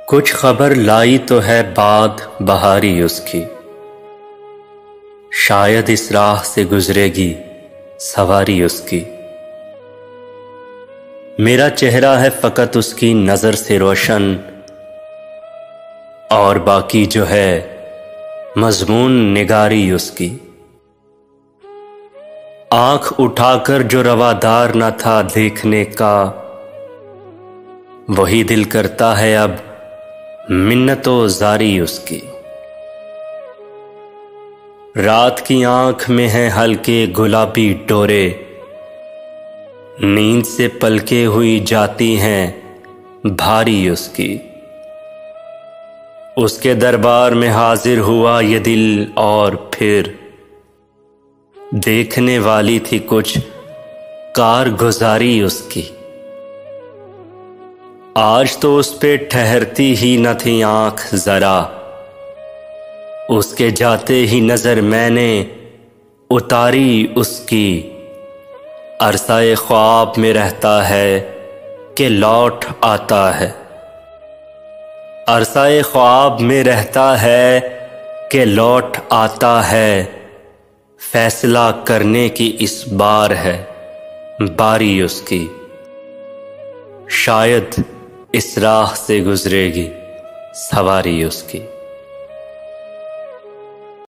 कुछ खबर लाई तो है बात बहारी उसकी, शायद इस राह से गुजरेगी सवारी उसकी। मेरा चेहरा है फकत उसकी नजर से रोशन, और बाकी जो है मजमून निगारी उसकी। आंख उठाकर जो रवादार न था देखने का, वही दिल करता है अब मिन्नतो जारी उसकी। रात की आंख में है हल्के गुलाबी डोरे, नींद से पलके हुई जाती हैं भारी उसकी। उसके दरबार में हाजिर हुआ ये दिल और फिर देखने वाली थी कुछ कारगुजारी उसकी। आज तो उस पे ठहरती ही न थी आंख जरा, उसके जाते ही नजर मैंने उतारी उसकी। अरसाए ख्वाब में रहता है कि लौट आता है, अरसाए ख्वाब में रहता है कि लौट आता है। फैसला करने की इस बार है बारी उसकी, शायद इस राह से गुजरेगी सवारी उसकी।